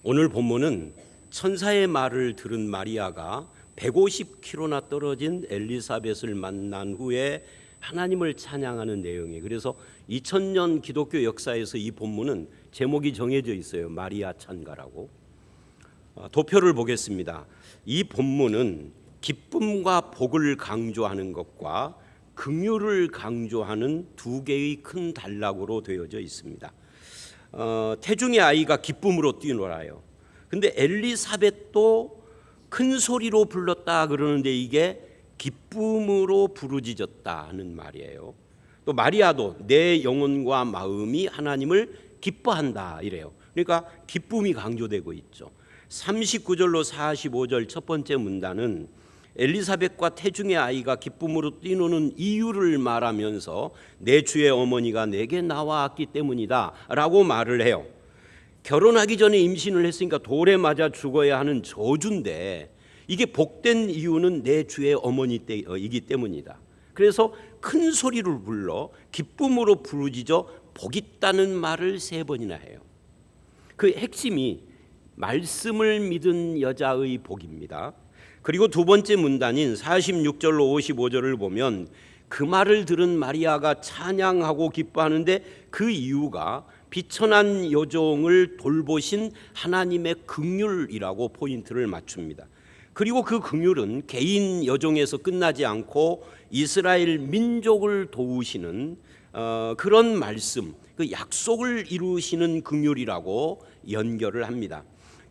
오늘 본문은 천사의 말을 들은 마리아가 150km나 떨어진 엘리사벳을 만난 후에 하나님을 찬양하는 내용이에요. 그래서 2000년 기독교 역사에서 이 본문은 제목이 정해져 있어요. 마리아 찬가라고. 도표를 보겠습니다. 이 본문은 기쁨과 복을 강조하는 것과 긍휼을 강조하는 두 개의 큰 단락으로 되어져 있습니다. 태중의 아이가 기쁨으로 뛰놀아요. 근데 엘리사벳도 큰 소리로 불렀다 그러는데 이게 기쁨으로 부르짖었다 하는 말이에요. 또 마리아도 내 영혼과 마음이 하나님을 기뻐한다 이래요. 그러니까 기쁨이 강조되고 있죠. 39절로 45절 첫 번째 문단은 엘리사벳과 태중의 아이가 기쁨으로 뛰노는 이유를 말하면서 내 주의 어머니가 내게 나왔기 때문이다 라고 말을 해요. 결혼하기 전에 임신을 했으니까 돌에 맞아 죽어야 하는 저주인데 이게 복된 이유는 내 주의 어머니이기 때문이다. 그래서 큰 소리를 불러 기쁨으로 부르짖어 복 있다는 말을 3번이나 해요. 그 핵심이 말씀을 믿은 여자의 복입니다. 그리고 두 번째 문단인 46절로 55절을 보면 그 말을 들은 마리아가 찬양하고 기뻐하는데 그 이유가 비천한 여종을 돌보신 하나님의 긍휼이라고 포인트를 맞춥니다. 그리고 그 긍휼은 개인 여종에서 끝나지 않고 이스라엘 민족을 도우시는 그런 말씀, 그 약속을 이루시는 긍휼이라고 연결을 합니다.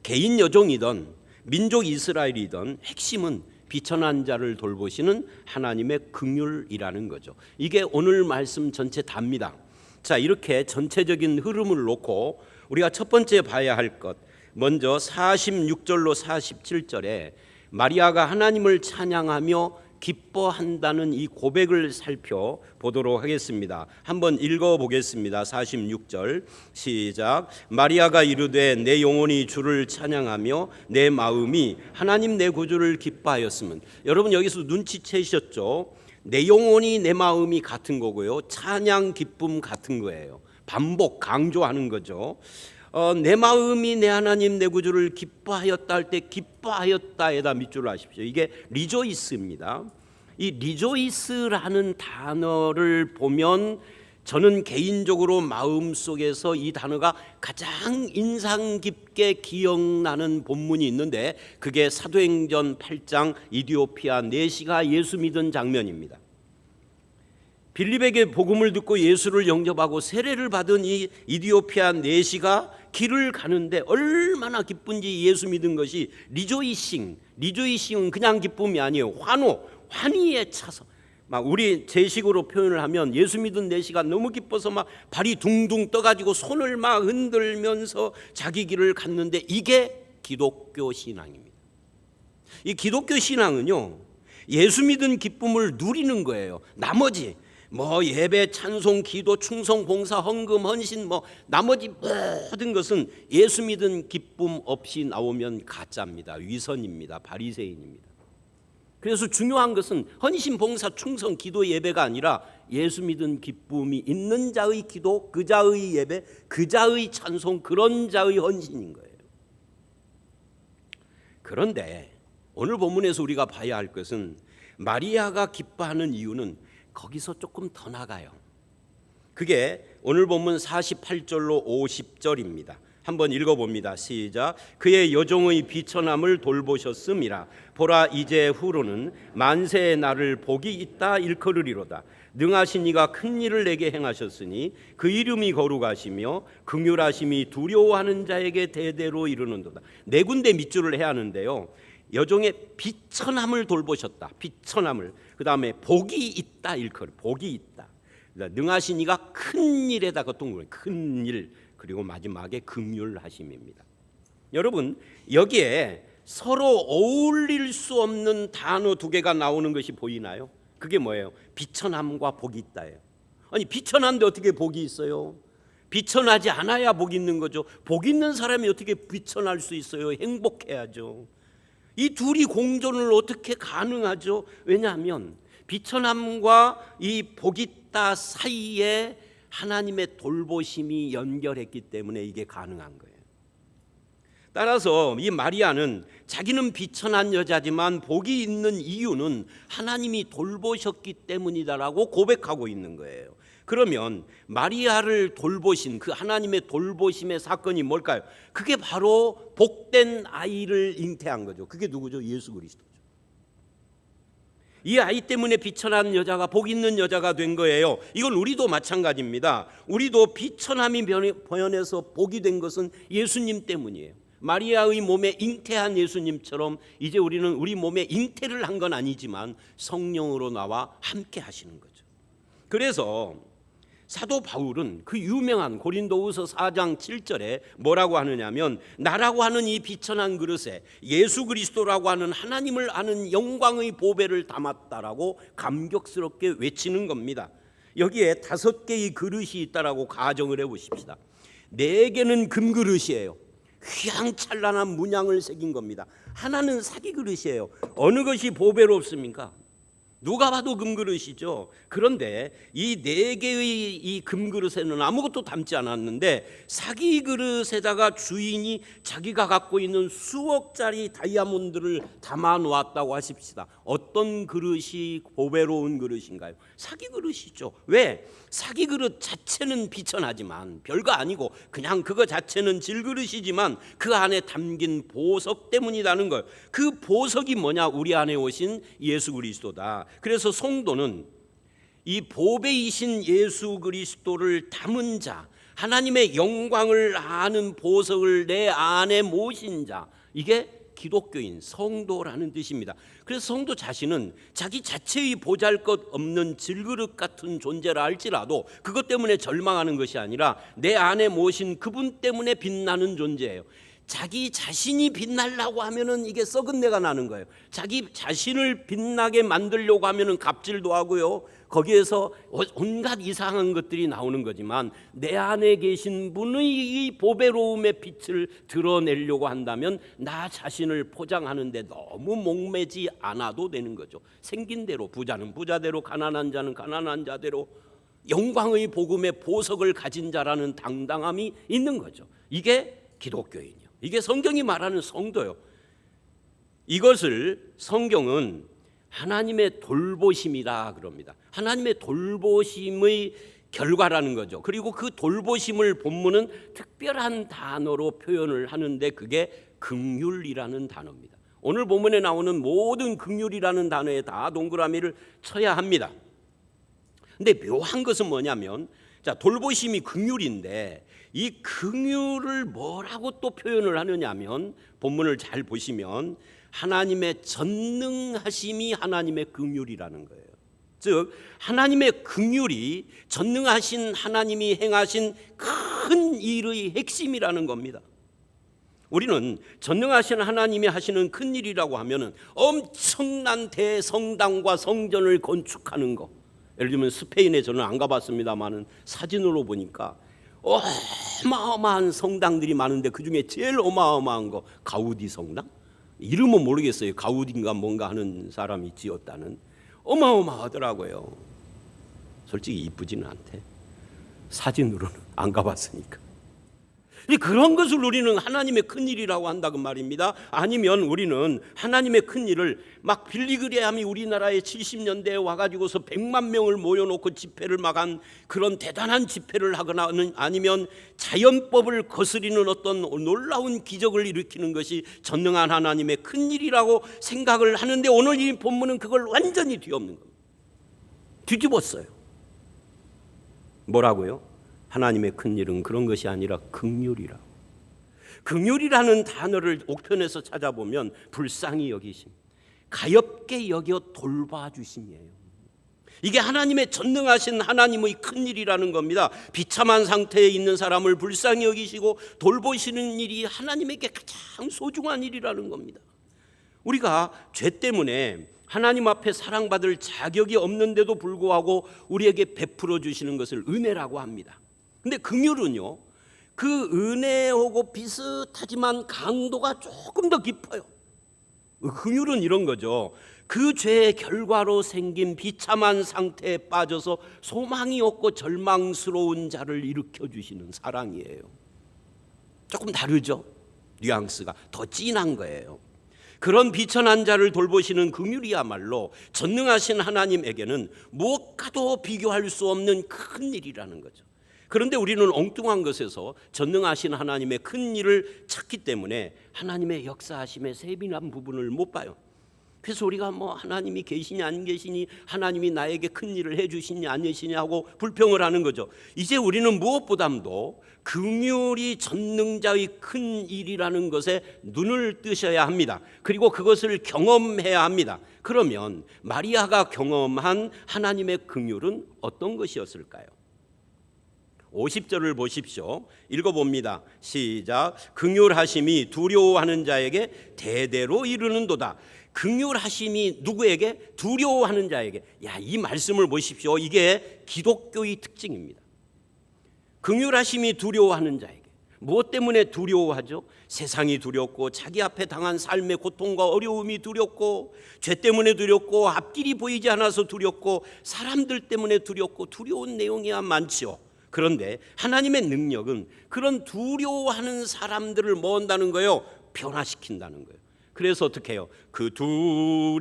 개인 여종이든 민족 이스라엘이든 핵심은 비천한 자를 돌보시는 하나님의 긍휼이라는 거죠. 이게 오늘 말씀 전체 답니다. 자, 이렇게 전체적인 흐름을 놓고 우리가 첫 번째 봐야 할 것, 먼저 46절로 47절에 마리아가 하나님을 찬양하며 기뻐한다는 이 고백을 살펴보도록 하겠습니다. 한번 읽어보겠습니다. 46절 시작. 마리아가 이르되 내 영혼이 주를 찬양하며 내 마음이 하나님 내 구주를 기뻐하였으면. 여러분 여기서 눈치채셨죠? 내 영혼이 내 마음이 같은 거고요. 찬양 기쁨 같은 거예요. 반복 강조하는 거죠. 내 마음이 내 하나님 내 구주를 기뻐하였다 할 때 기뻐하였다에다 밑줄을 하십시오. 이게 리조이스입니다. 이 리조이스라는 단어를 보면 저는 개인적으로 마음속에서 이 단어가 가장 인상 깊게 기억나는 본문이 있는데 그게 사도행전 8장 이디오피아 내시가 예수 믿은 장면입니다. 빌립에게 복음을 듣고 예수를 영접하고 세례를 받은 이 이디오피아 내시가 길을 가는데 얼마나 기쁜지 예수 믿은 것이 리조이싱은 그냥 기쁨이 아니에요. 환희에 차서 막 우리 제식으로 표현을 하면 예수 믿은 내시가 너무 기뻐서 막 발이 둥둥 떠가지고 손을 막 흔들면서 자기 길을 갔는데 이게 기독교 신앙입니다. 이 기독교 신앙은요 예수 믿은 기쁨을 누리는 거예요. 나머지 예배, 찬송, 기도, 충성, 봉사, 헌금, 헌신 나머지 모든 것은 예수 믿은 기쁨 없이 나오면 가짜입니다. 위선입니다. 바리새인입니다. 그래서 중요한 것은 헌신, 봉사, 충성, 기도, 예배가 아니라 예수 믿은 기쁨이 있는 자의 기도, 그 자의 예배, 그 자의 찬송, 그런 자의 헌신인 거예요. 그런데 오늘 본문에서 우리가 봐야 할 것은 마리아가 기뻐하는 이유는 거기서 조금 더 나가요. 그게 오늘 본문 48절로 50절입니다. 한번 읽어봅니다. 시작. 그의 여종의 비천함을 돌보셨음이라. 보라 이제 후로는 만세의 날을 복이 있다 일컬으리로다. 능하신 이가 큰 일을 내게 행하셨으니 그 이름이 거룩하시며 긍휼하심이 두려워하는 자에게 대대로 이르는도다. 4군데 밑줄을 해야 하는데요. 여종의 비천함을 돌보셨다. 비천함을. 그 다음에 복이 있다 일컬. 복이 있다. 능하신 이가 큰 일에다가 동그란 큰 일. 그리고 마지막에 긍휼하심입니다. 여러분 여기에 서로 어울릴 수 없는 단어 2개가 나오는 것이 보이나요? 그게 뭐예요? 비천함과 복이 있다예요. 아니 비천한데 어떻게 복이 있어요? 비천하지 않아야 복이 있는 거죠. 복 있는 사람이 어떻게 비천할 수 있어요? 행복해야죠. 이 둘이 공존을 어떻게 가능하죠? 왜냐하면 비천함과 이 복 있다 사이에 하나님의 돌보심이 연결했기 때문에 이게 가능한 거예요. 따라서 이 마리아는 자기는 비천한 여자지만 복이 있는 이유는 하나님이 돌보셨기 때문이다라고 고백하고 있는 거예요. 그러면 마리아를 돌보신 그 하나님의 돌보심의 사건이 뭘까요? 그게 바로 복된 아이를 잉태한 거죠. 그게 누구죠? 예수 그리스도죠. 이 아이 때문에 비천한 여자가 복 있는 여자가 된 거예요. 이건 우리도 마찬가지입니다. 우리도 비천함이 변해서 복이 된 것은 예수님 때문이에요. 마리아의 몸에 잉태한 예수님처럼 이제 우리는 우리 몸에 잉태를 한 건 아니지만 성령으로 나와 함께 하시는 거죠. 그래서 사도 바울은 그 유명한 고린도후서 4장 7절에 뭐라고 하느냐면, 나라고 하는 이 비천한 그릇에 예수 그리스도라고 하는 하나님을 아는 영광의 보배를 담았다라고 감격스럽게 외치는 겁니다. 여기에 5개의 그릇이 있다라고 가정을 해보십시다. 4개는 금그릇이에요. 휘황찬란한 문양을 새긴 겁니다. 하나는 사기 그릇이에요. 어느 것이 보배롭습니까? 누가 봐도 금그릇이죠. 그런데 이 4개의 이 금그릇에는 아무것도 담지 않았는데 사기 그릇에다가 주인이 자기가 갖고 있는 수억짜리 다이아몬드를 담아 놓았다고 하십시다. 어떤 그릇이 보배로운 그릇인가요? 사기 그릇이죠. 왜? 사기 그릇 자체는 비천하지만 별거 아니고 그냥 그거 자체는 질그릇이지만 그 안에 담긴 보석 때문이라는 걸. 그 보석이 뭐냐? 우리 안에 오신 예수 그리스도다. 그래서 성도는 이 보배이신 예수 그리스도를 담은 자, 하나님의 영광을 아는 보석을 내 안에 모신 자, 이게 기독교인 성도라는 뜻입니다. 그래서 성도 자신은 자기 자체의 보잘것없는 질그릇 같은 존재라 할지라도 그것 때문에 절망하는 것이 아니라 내 안에 모신 그분 때문에 빛나는 존재예요. 자기 자신이 빛나려고 하면은 이게 썩은 내가 나는 거예요. 자기 자신을 빛나게 만들려고 하면은 갑질도 하고요. 거기에서 온갖 이상한 것들이 나오는 거지만 내 안에 계신 분의 이 보배로움의 빛을 드러내려고 한다면 나 자신을 포장하는데 너무 목매지 않아도 되는 거죠. 생긴 대로, 부자는 부자대로, 가난한 자는 가난한 자대로 영광의 복음의 보석을 가진 자라는 당당함이 있는 거죠. 이게 기독교인이에요. 이게 성경이 말하는 성도요. 이것을 성경은 하나님의 돌보심이라 그럽니다. 하나님의 돌보심의 결과라는 거죠. 그리고 그 돌보심을 본문은 특별한 단어로 표현을 하는데 그게 긍휼이라는 단어입니다. 오늘 본문에 나오는 모든 긍휼이라는 단어에 다 동그라미를 쳐야 합니다. 근데 묘한 것은 뭐냐면, 자, 돌보심이 긍휼인데 이 긍휼을 뭐라고 또 표현을 하느냐면, 본문을 잘 보시면 하나님의 전능하심이 하나님의 긍휼이라는 거예요. 즉 하나님의 긍휼이 전능하신 하나님이 행하신 큰 일의 핵심이라는 겁니다. 우리는 전능하신 하나님이 하시는 큰 일이라고 하면은 엄청난 대성당과 성전을 건축하는 거. 예를 들면 스페인에 저는 안 가봤습니다만은 사진으로 보니까 어마어마한 성당들이 많은데 그중에 제일 어마어마한 거 가우디 성당? 이름은 모르겠어요. 가우디인가 뭔가 하는 사람이 지었다는. 어마어마하더라고요. 솔직히 이쁘지는 않대. 사진으로는 안 가봤으니까. 그런 것을 우리는 하나님의 큰일이라고 한다고 말입니다. 아니면 우리는 하나님의 큰일을 막 빌리그레함이 우리나라에 70년대에 와가지고서 100만 명을 모여놓고 집회를 막 한 그런 대단한 집회를 하거나 아니면 자연법을 거스리는 어떤 놀라운 기적을 일으키는 것이 전능한 하나님의 큰일이라고 생각을 하는데 오늘 이 본문은 그걸 완전히 뒤엎는 겁니다. 뒤집었어요. 뭐라고요? 하나님의 큰일은 그런 것이 아니라 긍휼이라고. 긍휼이라는 단어를 옥편에서 찾아보면 불쌍히 여기심, 가엾게 여겨 돌봐주심이에요. 이게 하나님의 전능하신 하나님의 큰일이라는 겁니다. 비참한 상태에 있는 사람을 불쌍히 여기시고 돌보시는 일이 하나님에게 가장 소중한 일이라는 겁니다. 우리가 죄 때문에 하나님 앞에 사랑받을 자격이 없는데도 불구하고 우리에게 베풀어 주시는 것을 은혜라고 합니다. 근데 긍휼은요, 그 은혜하고 비슷하지만 강도가 조금 더 깊어요. 긍휼은 이런 거죠. 그 죄의 결과로 생긴 비참한 상태에 빠져서 소망이 없고 절망스러운 자를 일으켜 주시는 사랑이에요. 조금 다르죠. 뉘앙스가 더 진한 거예요. 그런 비천한 자를 돌보시는 긍휼이야말로 전능하신 하나님에게는 무엇과도 비교할 수 없는 큰 일이라는 거죠. 그런데 우리는 엉뚱한 것에서 전능하신 하나님의 큰 일을 찾기 때문에 하나님의 역사하심의 세밀한 부분을 못 봐요. 그래서 우리가 하나님이 계시니 안 계시니, 하나님이 나에게 큰 일을 해주시니 안 해주시니 하고 불평을 하는 거죠. 이제 우리는 무엇보다도 긍휼이 전능자의 큰 일이라는 것에 눈을 뜨셔야 합니다. 그리고 그것을 경험해야 합니다. 그러면 마리아가 경험한 하나님의 긍휼은 어떤 것이었을까요? 50절을 보십시오. 읽어봅니다. 시작. 긍휼하심이 두려워하는 자에게 대대로 이르는도다. 긍휼하심이 누구에게? 두려워하는 자에게. 이 말씀을 보십시오. 이게 기독교의 특징입니다. 긍휼하심이 두려워하는 자에게. 무엇 때문에 두려워하죠? 세상이 두렵고, 자기 앞에 당한 삶의 고통과 어려움이 두렵고, 죄 때문에 두렵고, 앞길이 보이지 않아서 두렵고, 사람들 때문에 두렵고, 두려운 내용이야 많지요. 그런데 하나님의 능력은 그런 두려워하는 사람들을 뭐 한다는 거예요? 변화시킨다는 거예요. 그래서 어떻게 해요? 그 두려움이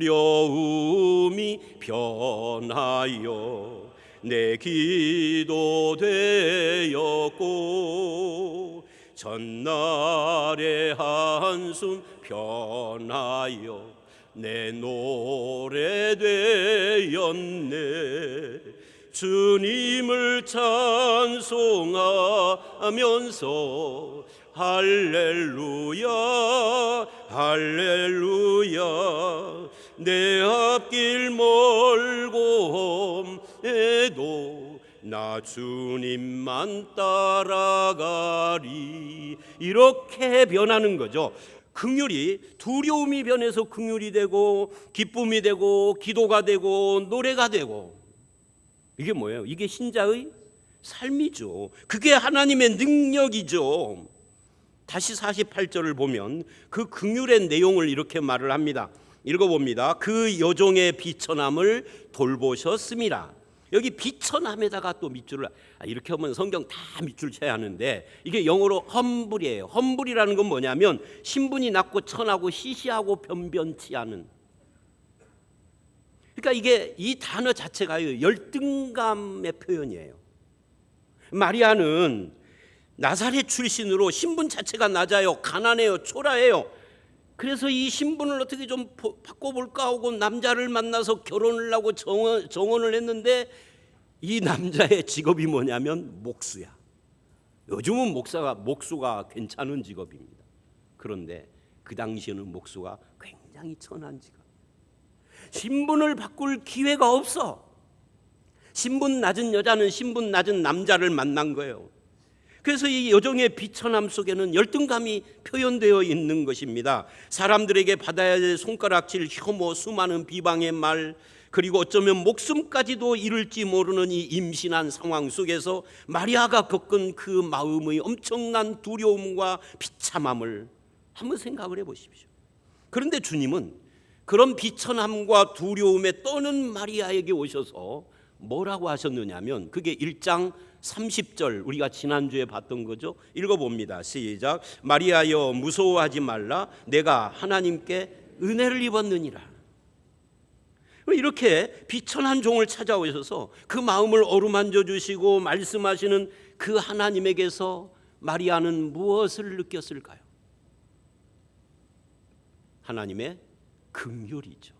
변하여 내 기도 되었고, 전날의 한숨 변하여 내 노래 되었네. 주님을 찬송하면서 할렐루야 할렐루야, 내 앞길 멀고 험해도 나 주님만 따라가리. 이렇게 변하는 거죠. 긍휼이 두려움이 변해서 긍휼이 되고, 기쁨이 되고, 기도가 되고, 노래가 되고. 이게 뭐예요? 이게 신자의 삶이죠. 그게 하나님의 능력이죠. 다시 48절을 보면 그 긍휼의 내용을 이렇게 말을 합니다. 읽어봅니다. 그 여종의 비천함을 돌보셨습니다. 여기 비천함에다가 또 밑줄을, 이렇게 하면 성경 다 밑줄 쳐야 하는데, 이게 영어로 험불이에요. 험불이라는 건 뭐냐면 신분이 낮고 천하고 시시하고 변변치 않은. 그러니까 이게 이 단어 자체가 열등감의 표현이에요. 마리아는 나사렛 출신으로 신분 자체가 낮아요. 가난해요. 초라해요. 그래서 이 신분을 어떻게 좀 바꿔볼까 하고 남자를 만나서 결혼을 하고 정원을 했는데, 이 남자의 직업이 뭐냐면 목수야. 요즘은 목수가 괜찮은 직업입니다. 그런데 그 당시에는 목수가 굉장히 천한 직업. 신분을 바꿀 기회가 없어. 신분 낮은 여자는 신분 낮은 남자를 만난 거예요. 그래서 이 여종의 비천함 속에는 열등감이 표현되어 있는 것입니다. 사람들에게 받아야 될 손가락질, 혐오, 수많은 비방의 말, 그리고 어쩌면 목숨까지도 잃을지 모르는 이 임신한 상황 속에서 마리아가 겪은 그 마음의 엄청난 두려움과 비참함을 한번 생각을 해보십시오. 그런데 주님은 그런 비천함과 두려움에 떠는 마리아에게 오셔서 뭐라고 하셨느냐면, 그게 1장 30절, 우리가 지난주에 봤던 거죠. 읽어봅니다. 시작. 마리아여 무서워하지 말라, 내가 하나님께 은혜를 입었느니라. 이렇게 비천한 종을 찾아오셔서 그 마음을 어루만져 주시고 말씀하시는 그 하나님에게서 마리아는 무엇을 느꼈을까요? 하나님의 긍휼이죠.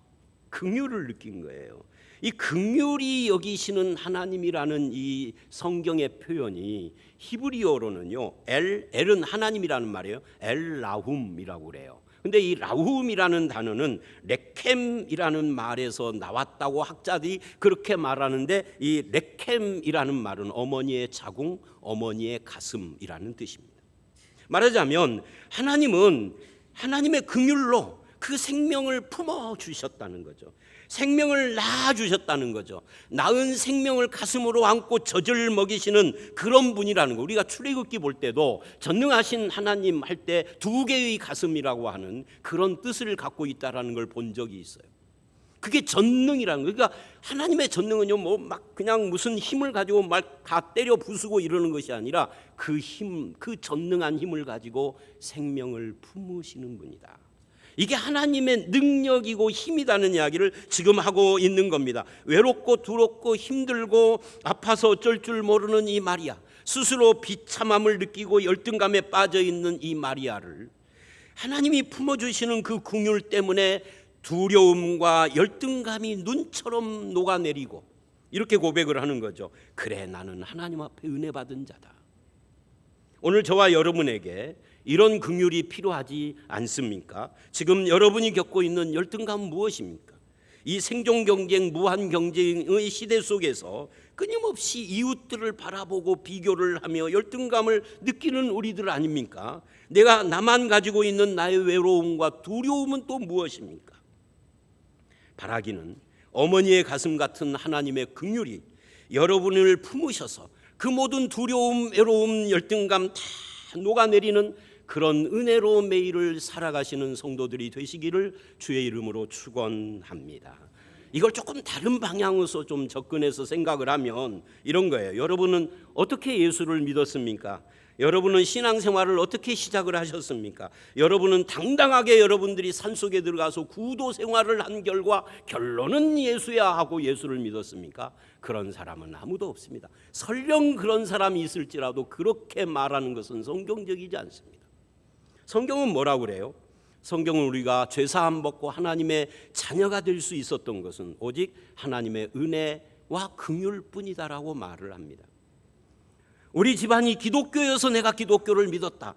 긍휼을 느낀 거예요. 이 긍휼이 여기시는 하나님이라는 이 성경의 표현이 히브리어로는요, 엘은 하나님이라는 말이에요. 엘라훔이라고 그래요. 근데 이 라훔이라는 단어는 레켐이라는 말에서 나왔다고 학자들이 그렇게 말하는데, 이 레켐이라는 말은 어머니의 자궁, 어머니의 가슴이라는 뜻입니다. 말하자면 하나님은 하나님의 긍휼로 그 생명을 품어주셨다는 거죠. 생명을 낳아주셨다는 거죠. 낳은 생명을 가슴으로 안고 젖을 먹이시는 그런 분이라는 거. 우리가 출애굽기 볼 때도 전능하신 하나님 할 때 2개의 가슴이라고 하는 그런 뜻을 갖고 있다는 걸 본 적이 있어요. 그게 전능이라는 거예요. 그러니까 하나님의 전능은요, 뭐 막 그냥 무슨 힘을 가지고 막 다 때려 부수고 이러는 것이 아니라 그 힘, 그 전능한 힘을 가지고 생명을 품으시는 분이다. 이게 하나님의 능력이고 힘이라는 이야기를 지금 하고 있는 겁니다. 외롭고 두렵고 힘들고 아파서 어쩔 줄 모르는 이 마리아, 스스로 비참함을 느끼고 열등감에 빠져 있는 이 마리아를 하나님이 품어주시는 그 긍휼 때문에 두려움과 열등감이 눈처럼 녹아내리고 이렇게 고백을 하는 거죠. 그래, 나는 하나님 앞에 은혜 받은 자다. 오늘 저와 여러분에게 이런 긍휼이 필요하지 않습니까? 지금 여러분이 겪고 있는 열등감은 무엇입니까? 이 생존 경쟁, 무한 경쟁의 시대 속에서 끊임없이 이웃들을 바라보고 비교를 하며 열등감을 느끼는 우리들 아닙니까? 내가 나만 가지고 있는 나의 외로움과 두려움은 또 무엇입니까? 바라기는 어머니의 가슴 같은 하나님의 긍휼이 여러분을 품으셔서 그 모든 두려움, 외로움, 열등감 다 녹아내리는 그런 은혜로 매일을 살아가시는 성도들이 되시기를 주의 이름으로 축원합니다. 이걸 조금 다른 방향으로 좀 접근해서 생각을 하면 이런 거예요. 여러분은 어떻게 예수를 믿었습니까? 여러분은 신앙생활을 어떻게 시작을 하셨습니까? 여러분은 당당하게 여러분들이 산속에 들어가서 구도 생활을 한 결과 결론은 예수야 하고 예수를 믿었습니까? 그런 사람은 아무도 없습니다. 설령 그런 사람이 있을지라도 그렇게 말하는 것은 성경적이지 않습니다. 성경은 뭐라고 그래요? 성경은 우리가 죄사함 받고 하나님의 자녀가 될 수 있었던 것은 오직 하나님의 은혜와 긍휼뿐이다라고 말을 합니다. 우리 집안이 기독교여서 내가 기독교를 믿었다.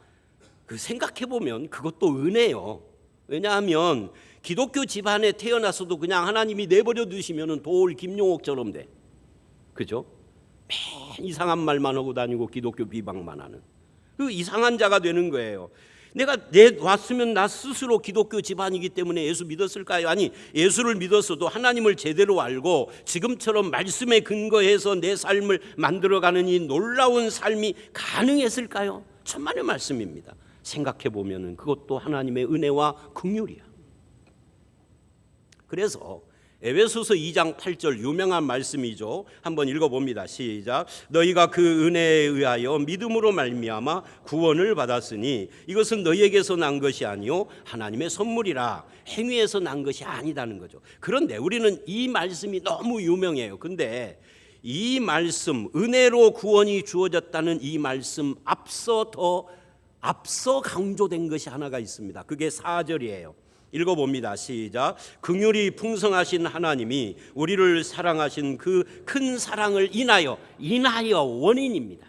생각해보면 그것도 은혜요. 왜냐하면 기독교 집안에 태어나서도 그냥 하나님이 내버려 두시면 돌 김용옥처럼 돼. 그죠? 맨 이상한 말만 하고 다니고 기독교 비방만 하는 그 이상한 자가 되는 거예요. 내가 왔으면 나 스스로 기독교 집안이기 때문에 예수 믿었을까요? 아니, 예수를 믿었어도 하나님을 제대로 알고 지금처럼 말씀에 근거해서 내 삶을 만들어가는 이 놀라운 삶이 가능했을까요? 천만의 말씀입니다. 생각해보면 그것도 하나님의 은혜와 긍휼이야. 그래서 에베소서 2장 8절 유명한 말씀이죠. 한번 읽어봅니다. 시작. 너희가 그 은혜에 의하여 믿음으로 말미암아 구원을 받았으니 이것은 너희에게서 난 것이 아니요 하나님의 선물이라. 행위에서 난 것이 아니다는 거죠. 그런데 우리는 이 말씀이 너무 유명해요. 근데 이 말씀, 은혜로 구원이 주어졌다는 이 말씀 앞서 강조된 것이 하나가 있습니다. 그게 4절이에요. 읽어봅니다. 시작. 긍휼이 풍성하신 하나님이 우리를 사랑하신 그 큰 사랑을 인하여 원인입니다.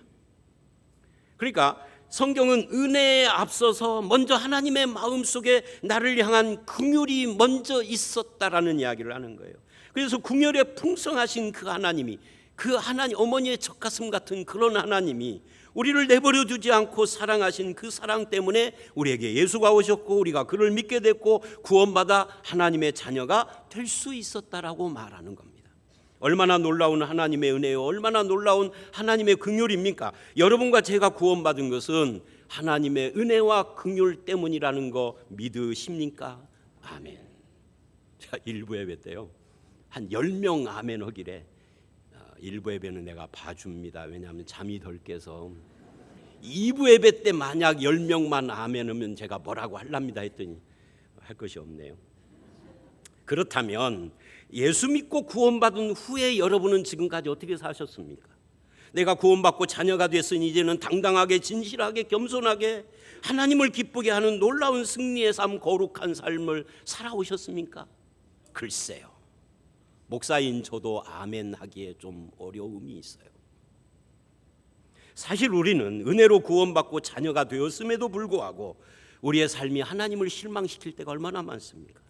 그러니까 성경은 은혜에 앞서서 먼저 하나님의 마음속에 나를 향한 긍휼이 먼저 있었다라는 이야기를 하는 거예요. 그래서 긍휼에 풍성하신 그 하나님이, 그 하나님, 어머니의 젖가슴 같은 그런 하나님이 우리를 내버려 두지 않고 사랑하신 그 사랑 때문에 우리에게 예수가 오셨고 우리가 그를 믿게 됐고 구원받아 하나님의 자녀가 될 수 있었다라고 말하는 겁니다. 얼마나 놀라운 하나님의 은혜요, 얼마나 놀라운 하나님의 긍휼입니까? 여러분과 제가 구원받은 것은 하나님의 은혜와 긍휼 때문이라는 거 믿으십니까? 아멘. 제가 일부 예배 때요 한 10명 아멘 하길래 일부 예배는 내가 봐줍니다. 왜냐하면 잠이 덜 깨서. 2부 예배 때 만약 10명만 아멘 하면 제가 뭐라고 할랍니다 했더니 할 것이 없네요. 그렇다면 예수 믿고 구원받은 후에 여러분은 지금까지 어떻게 사셨습니까? 내가 구원받고 자녀가 됐으니 이제는 당당하게 진실하게 겸손하게 하나님을 기쁘게 하는 놀라운 승리의 삶, 거룩한 삶을 살아오셨습니까? 글쎄요. 목사인 저도 아멘 하기에 좀 어려움이 있어요. 사실 우리는 은혜로 구원받고 자녀가 되었음에도 불구하고 우리의 삶이 하나님을 실망시킬 때가 얼마나 많습니까?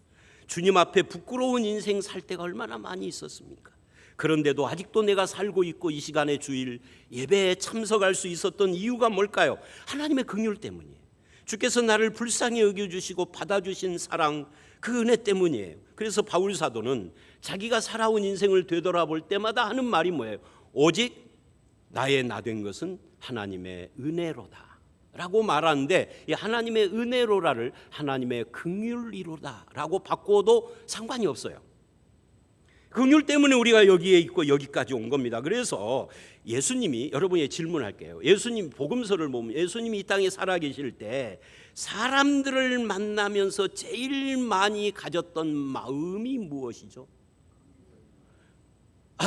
주님 앞에 부끄러운 인생 살 때가 얼마나 많이 있었습니까? 그런데도 아직도 내가 살고 있고 이 시간에 주일 예배에 참석할 수 있었던 이유가 뭘까요? 하나님의 긍휼 때문이에요. 주께서 나를 불쌍히 여겨주시고 받아주신 사랑, 그 은혜 때문이에요. 그래서 바울 사도는 자기가 살아온 인생을 되돌아볼 때마다 하는 말이 뭐예요? 오직 나의 나 된 것은 하나님의 은혜로다 라고 말하는데, 이 하나님의 은혜로라를 하나님의 긍휼이로다 라고 바꿔도 상관이 없어요. 긍휼 때문에 우리가 여기에 있고 여기까지 온 겁니다. 그래서 예수님이, 여러분의 질문할게요. 예수님 복음서를 보면 예수님이 이 땅에 살아계실 때 사람들을 만나면서 제일 많이 가졌던 마음이 무엇이죠?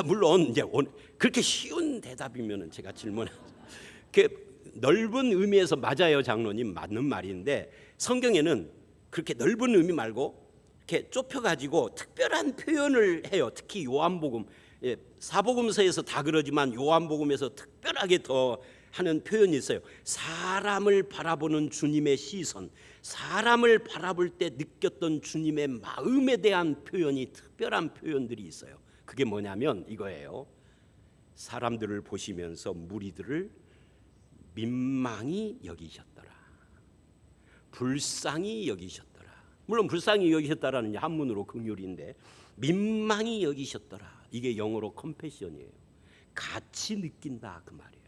물론 이제 그렇게 쉬운 대답이면은 제가 질문하죠. 넓은 의미에서 맞아요, 장로님. 맞는 말인데 성경에는 그렇게 넓은 의미 말고 이렇게 좁혀가지고 특별한 표현을 해요. 특히 요한복음, 사복음서에서 다 그러지만 요한복음에서 특별하게 더 하는 표현이 있어요. 사람을 바라보는 주님의 시선, 사람을 바라볼 때 느꼈던 주님의 마음에 대한 표현이, 특별한 표현들이 있어요. 그게 뭐냐면 이거예요. 사람들을 보시면서 무리들을 민망히 여기셨더라, 불쌍히 여기셨더라. 물론 불쌍히 여기셨다라는 한문으로 긍휼인데 민망히 여기셨더라, 이게 영어로 컴패션이에요. 같이 느낀다 그 말이에요.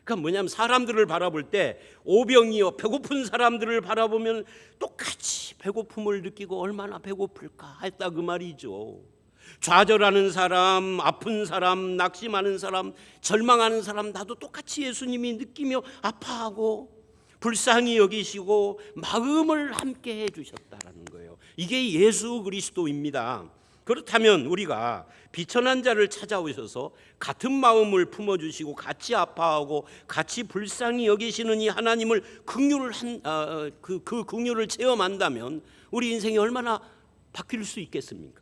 그러니까 뭐냐면 사람들을 바라볼 때 오병이어 배고픈 사람들을 바라보면 똑같이 배고픔을 느끼고 얼마나 배고플까 했다 그 말이죠. 좌절하는 사람, 아픈 사람, 낙심하는 사람, 절망하는 사람, 나도 똑같이 예수님이 느끼며 아파하고 불쌍히 여기시고 마음을 함께 해주셨다라는 거예요. 이게 예수 그리스도입니다. 그렇다면 우리가 비천한 자를 찾아오셔서 같은 마음을 품어주시고 같이 아파하고 같이 불쌍히 여기시는 이 하나님을 그 긍휼을 체험한다면 우리 인생이 얼마나 바뀔 수 있겠습니까?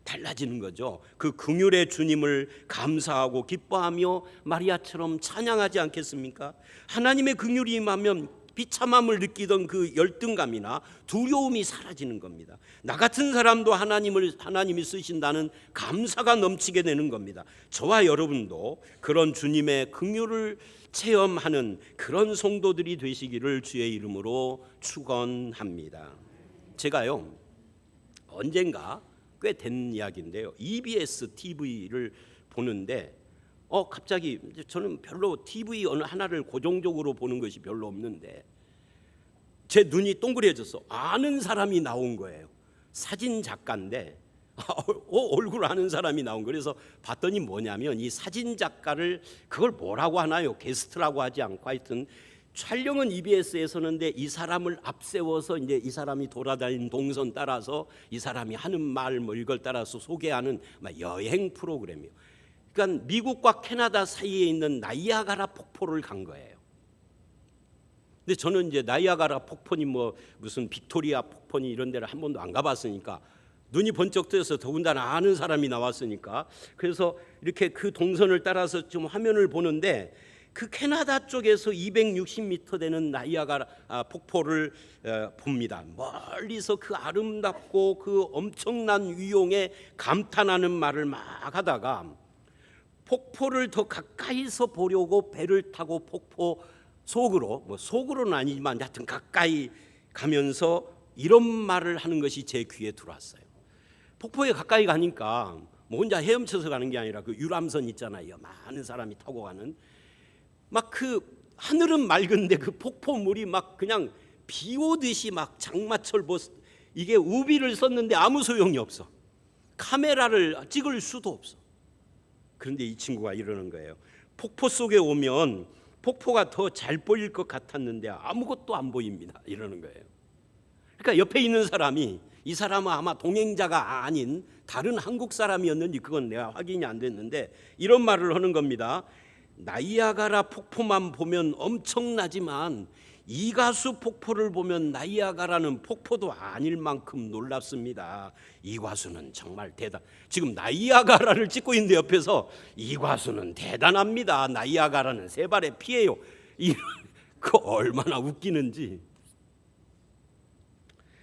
달라지는 거죠. 그 긍휼의 주님을 감사하고 기뻐하며 마리아처럼 찬양하지 않겠습니까? 하나님의 긍휼이 임하면 비참함을 느끼던 그 열등감이나 두려움이 사라지는 겁니다. 나 같은 사람도 하나님이 쓰신다는 감사가 넘치게 되는 겁니다. 저와 여러분도 그런 주님의 긍휼을 체험하는 그런 성도들이 되시기를 주의 이름으로 축원합니다. 제가요, 언젠가 꽤 된 이야기인데요, EBS TV를 보는데 갑자기 저는 별로 TV 어느 하나를 고정적으로 보는 것이 별로 없는데 제 눈이 동그래졌어. 아는 사람이 나온 거예요. 사진 작가인데 얼굴 아는 사람이 나온 거예요. 그래서 봤더니 뭐냐면 이 사진 작가를 그걸 뭐라고 하나요? 게스트라고 하지 않고 하여튼 촬영은 EBS에서 하는데 이 사람을 앞세워서 이제 이 사람이 돌아다니는 동선 따라서 이 사람이 하는 말 뭐 이걸 따라서 소개하는 여행 프로그램이에요. 그러니까 미국과 캐나다 사이에 있는 나이아가라 폭포를 간 거예요. 근데 저는 이제 나이아가라 폭포니 무슨 빅토리아 폭포니 이런 데를 한 번도 안 가봤으니까 눈이 번쩍 뜨여서, 더군다나 아는 사람이 나왔으니까 그래서 이렇게 그 동선을 따라서 좀 화면을 보는데 그 캐나다 쪽에서 260m 되는 나이아가라 폭포를 봅니다. 멀리서 그 아름답고 그 엄청난 위용에 감탄하는 말을 막 하다가 폭포를 더 가까이서 보려고 배를 타고 폭포 속으로, 속으로는 아니지만 하여튼 가까이 가면서 이런 말을 하는 것이 제 귀에 들어왔어요. 폭포에 가까이 가니까 혼자 헤엄쳐서 가는 게 아니라 그 유람선 있잖아요, 많은 사람이 타고 가는, 막 그 하늘은 맑은데 그 폭포물이 막 그냥 비 오듯이 막 장마철 이게 우비를 썼는데 아무 소용이 없어. 카메라를 찍을 수도 없어. 그런데 이 친구가 이러는 거예요. 폭포 속에 오면 폭포가 더 잘 보일 것 같았는데 아무것도 안 보입니다, 이러는 거예요. 그러니까 옆에 있는 사람이, 이 사람은 아마 동행자가 아닌 다른 한국 사람이었는지 그건 내가 확인이 안 됐는데 이런 말을 하는 겁니다. 나이아가라 폭포만 보면 엄청나지만 이과수 폭포를 보면 나이아가라는 폭포도 아닐 만큼 놀랍습니다. 이과수는 정말 지금 나이아가라를 찍고 있는데 옆에서 이과수는 대단합니다, 나이아가라는 세 발의 피예요. 그 얼마나 웃기는지.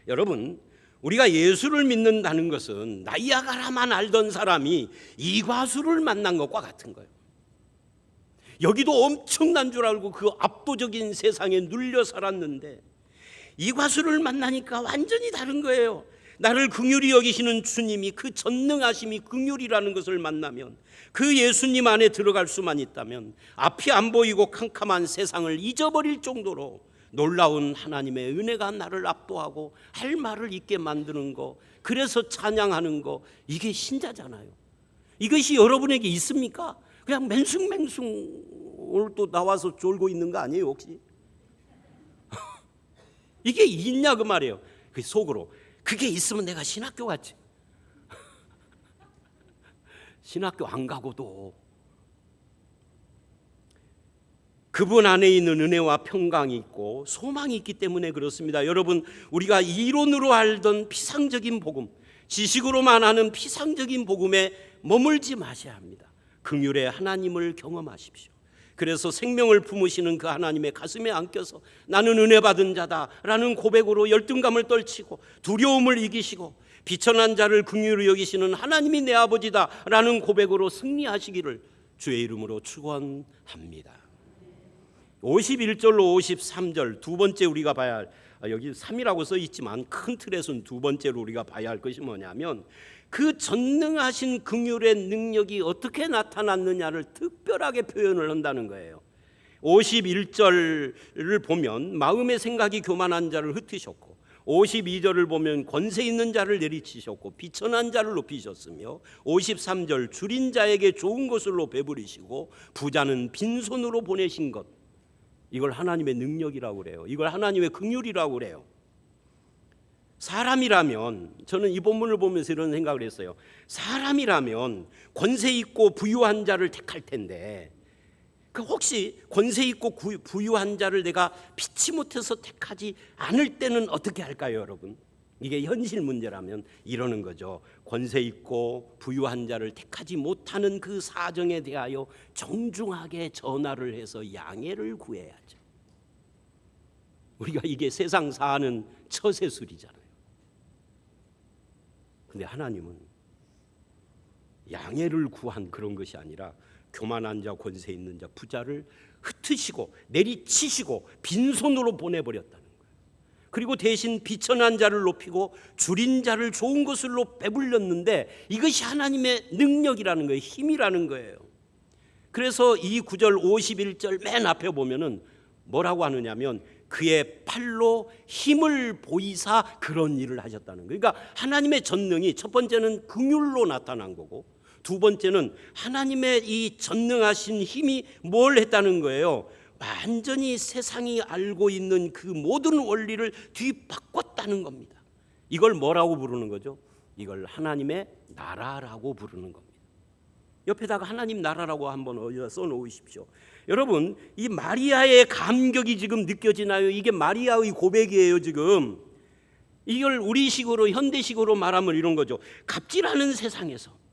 여러분, 우리가 예수를 믿는다는 것은 나이아가라만 알던 사람이 이과수를 만난 것과 같은 거예요. 여기도 엄청난 줄 알고 그 압도적인 세상에 눌려 살았는데 이과수를 만나니까 완전히 다른 거예요. 나를 긍휼히 여기시는 주님이, 그 전능하심이 긍휼이라는 것을 만나면, 그 예수님 안에 들어갈 수만 있다면 앞이 안 보이고 캄캄한 세상을 잊어버릴 정도로 놀라운 하나님의 은혜가 나를 압도하고 할 말을 있게 만드는 거, 그래서 찬양하는 거, 이게 신자잖아요. 이것이 여러분에게 있습니까? 그냥 맹숭맹숭 오늘 또 나와서 졸고 있는 거 아니에요 혹시? 이게 있냐 그 말이에요. 그 속으로 그게 있으면 내가 신학교 갔지. 신학교 안 가고도 그분 안에 있는 은혜와 평강이 있고 소망이 있기 때문에 그렇습니다. 여러분, 우리가 이론으로 알던 피상적인 복음, 지식으로만 아는 피상적인 복음에 머물지 마셔야 합니다. 긍휼의 하나님을 경험하십시오. 그래서 생명을 품으시는 그 하나님의 가슴에 안겨서 나는 은혜 받은 자다라는 고백으로 열등감을 떨치고 두려움을 이기시고 비천한 자를 긍휼히 여기시는 하나님이 내 아버지다라는 고백으로 승리하시기를 주의 이름으로 축원합니다. 51절로 53절 두 번째 우리가 봐야 할, 여기 3이라고 써 있지만 큰 틀에서는 두 번째로 우리가 봐야 할 것이 뭐냐면 그 전능하신 긍휼의 능력이 어떻게 나타났느냐를 특별하게 표현을 한다는 거예요. 51절을 보면 마음의 생각이 교만한 자를 흩으셨고, 52절을 보면 권세 있는 자를 내리치셨고 비천한 자를 높이셨으며, 53절 줄인 자에게 좋은 것으로 배부리시고 부자는 빈손으로 보내신 것, 이걸 하나님의 능력이라고 그래요. 이걸 하나님의 긍휼이라고 그래요. 사람이라면, 저는 이 본문을 보면서 이런 생각을 했어요. 사람이라면 권세 있고 부유한 자를 택할 텐데, 혹시 권세 있고 부유한 자를 내가 피치 못해서 택하지 않을 때는 어떻게 할까요, 여러분? 이게 현실 문제라면 이러는 거죠. 권세 있고 부유한 자를 택하지 못하는 그 사정에 대하여 정중하게 전화를 해서 양해를 구해야죠. 우리가 이게 세상 사는 처세술이잖아요. 근데 하나님은 양해를 구한 그런 것이 아니라 교만한 자, 권세 있는 자, 부자를 흩으시고 내리치시고 빈손으로 보내버렸다는 거예요. 그리고 대신 비천한 자를 높이고 줄인 자를 좋은 것으로 배불렸는데, 이것이 하나님의 능력이라는 거예요. 힘이라는 거예요. 그래서 이 9절 51절 맨 앞에 보면은 뭐라고 하느냐면 그의 팔로 힘을 보이사 그런 일을 하셨다는 거예요. 그러니까 하나님의 전능이 첫 번째는 긍휼로 나타난 거고, 두 번째는 하나님의 이 전능하신 힘이 뭘 했다는 거예요. 완전히 세상이 알고 있는 그 모든 원리를 뒤바꿨다는 겁니다. 이걸 뭐라고 부르는 거죠? 이걸 하나님의 나라라고 부르는 겁니다. 옆에다가 하나님 나라라고 한번 어디다 써놓으십시오. 여러분, 이 마리아의 감격이 지금 느껴지나요? 이게 마리아의 고백이에요. 지금 이걸 우리식으로 현대식으로 말하면 이런 거죠. 갑질하는 세상에서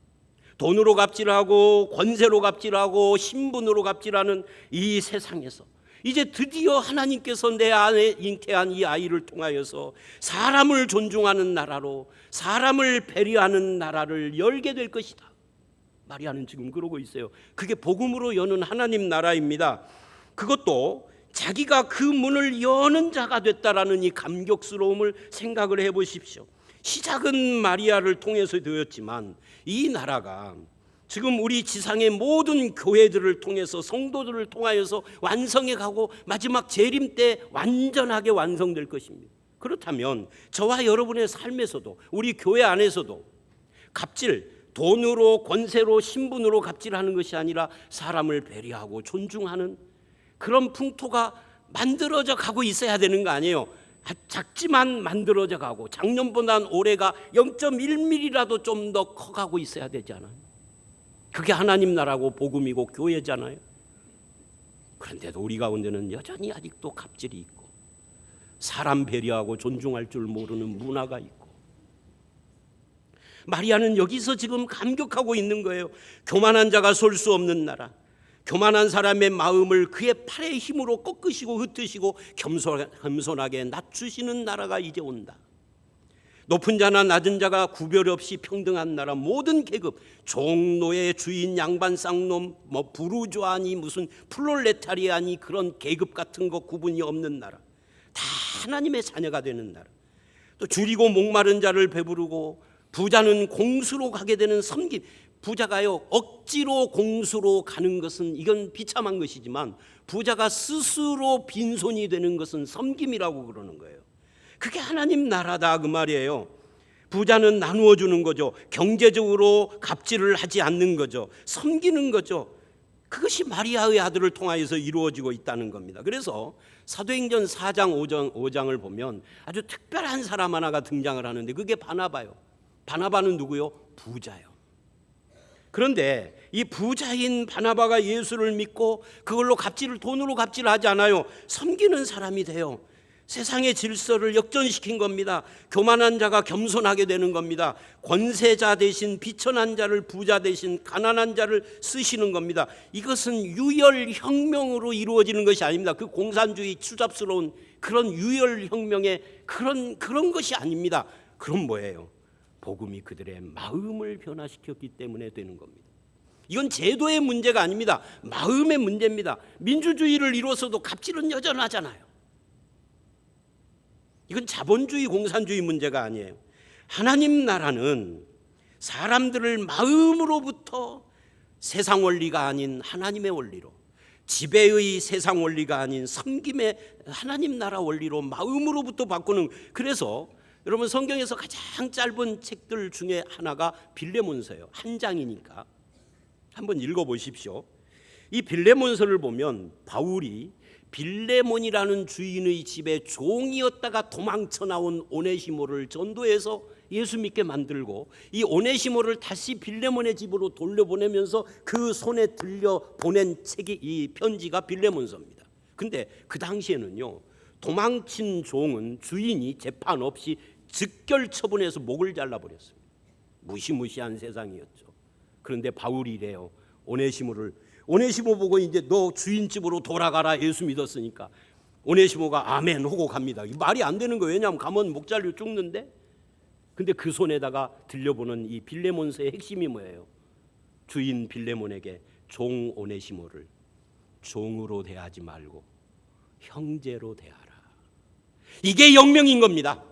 돈으로 갑질하고 권세로 갑질하고 신분으로 갑질하는 이 세상에서 이제 드디어 하나님께서 내 안에 잉태한 이 아이를 통하여서 사람을 존중하는 나라로, 사람을 배려하는 나라를 열게 될 것이다. 마리아는 지금 그러고 있어요. 그게 복음으로 여는 하나님 나라입니다. 그것도 자기가 그 문을 여는 자가 됐다라는 이 감격스러움을 생각을 해보십시오. 시작은 마리아를 통해서 되었지만 이 나라가 지금 우리 지상의 모든 교회들을 통해서, 성도들을 통하여서 완성해 가고 마지막 재림 때 완전하게 완성될 것입니다. 그렇다면 저와 여러분의 삶에서도, 우리 교회 안에서도 갑질, 돈으로, 권세로, 신분으로 갑질하는 것이 아니라 사람을 배려하고 존중하는 그런 풍토가 만들어져 가고 있어야 되는 거 아니에요? 작지만 만들어져 가고 작년보다는 올해가 0.1mm라도 좀 더 커가고 있어야 되잖아요. 그게 하나님 나라고 복음이고 교회잖아요. 그런데도 우리 가운데는 여전히 아직도 갑질이 있고 사람 배려하고 존중할 줄 모르는 문화가 있고, 마리아는 여기서 지금 감격하고 있는 거예요. 교만한 자가 설 수 없는 나라, 교만한 사람의 마음을 그의 팔의 힘으로 꺾으시고 흩으시고 겸손하게 낮추시는 나라가 이제 온다. 높은 자나 낮은 자가 구별 없이 평등한 나라, 모든 계급, 종노예, 주인, 양반, 쌍놈, 부르주아니 무슨 플롤레타리아니 그런 계급 같은 거 구분이 없는 나라, 다 하나님의 자녀가 되는 나라. 또 줄이고 목마른 자를 배부르고 부자는 공수로 가게 되는 섬김, 부자가요 억지로 공수로 가는 것은 이건 비참한 것이지만 부자가 스스로 빈손이 되는 것은 섬김이라고 그러는 거예요. 그게 하나님 나라다 그 말이에요. 부자는 나누어 주는 거죠. 경제적으로 갑질을 하지 않는 거죠. 섬기는 거죠. 그것이 마리아의 아들을 통하여서 이루어지고 있다는 겁니다. 그래서 사도행전 4장 5장을 보면 아주 특별한 사람 하나가 등장을 하는데 그게 바나바요. 바나바는 누구요? 부자요. 그런데 이 부자인 바나바가 예수를 믿고 그걸로 돈으로 갑질하지 않아요. 섬기는 사람이 돼요. 세상의 질서를 역전시킨 겁니다. 교만한 자가 겸손하게 되는 겁니다. 권세자 대신 비천한 자를 부자 대신 가난한 자를 쓰시는 겁니다. 이것은 유혈혁명으로 이루어지는 것이 아닙니다. 그 공산주의 추잡스러운 그런 유혈혁명의 그런 것이 아닙니다. 그럼 뭐예요? 복음이 그들의 마음을 변화시켰기 때문에 되는 겁니다. 이건 제도의 문제가 아닙니다. 마음의 문제입니다. 민주주의를 이루어서도 갑질은 여전하잖아요. 이건 자본주의 공산주의 문제가 아니에요. 하나님 나라는 사람들을 마음으로부터 세상 원리가 아닌 하나님의 원리로, 지배의 세상 원리가 아닌 섬김의 하나님 나라 원리로 마음으로부터 바꾸는. 그래서 여러분 성경에서 가장 짧은 책들 중에 하나가 빌레몬서예요. 한 장이니까 한번 읽어보십시오. 이 빌레몬서를 보면 바울이 빌레몬이라는 주인의 집에 종이었다가 도망쳐 나온 오네시모를 전도해서 예수 믿게 만들고 이 오네시모를 다시 빌레몬의 집으로 돌려보내면서 그 손에 들려 보낸 책이 이 편지가 빌레몬서입니다. 근데 그 당시에는요 도망친 종은 주인이 재판 없이 즉결 처분해서 목을 잘라버렸습니다. 무시무시한 세상이었죠. 그런데 바울이 이래요. 오네시모 보고 이제 너 주인 집으로 돌아가라 예수 믿었으니까 오네시모가 아멘 하고 갑니다. 말이 안 되는 거예요. 왜냐하면 가면 목 잘려 죽는데. 근데 그 손에다가 들려보는 이 빌레몬서의 핵심이 뭐예요? 주인 빌레몬에게 종 오네시모를 종으로 대하지 말고 형제로 대하라. 이게 혁명인 겁니다.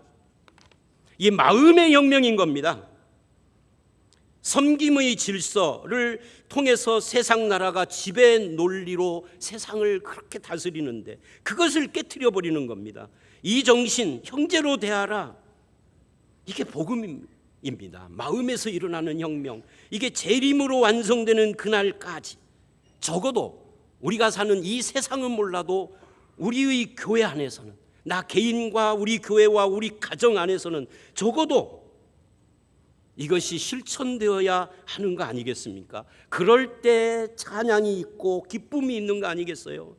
이 마음의 혁명인 겁니다. 섬김의 질서를 통해서 세상 나라가 지배 논리로 세상을 그렇게 다스리는데 그것을 깨트려 버리는 겁니다. 이 정신, 형제로 대하라. 이게 복음입니다. 마음에서 일어나는 혁명. 이게 재림으로 완성되는 그날까지 적어도 우리가 사는 이 세상은 몰라도 우리의 교회 안에서는, 나 개인과 우리 교회와 우리 가정 안에서는 적어도 이것이 실천되어야 하는 거 아니겠습니까? 그럴 때 찬양이 있고 기쁨이 있는 거 아니겠어요?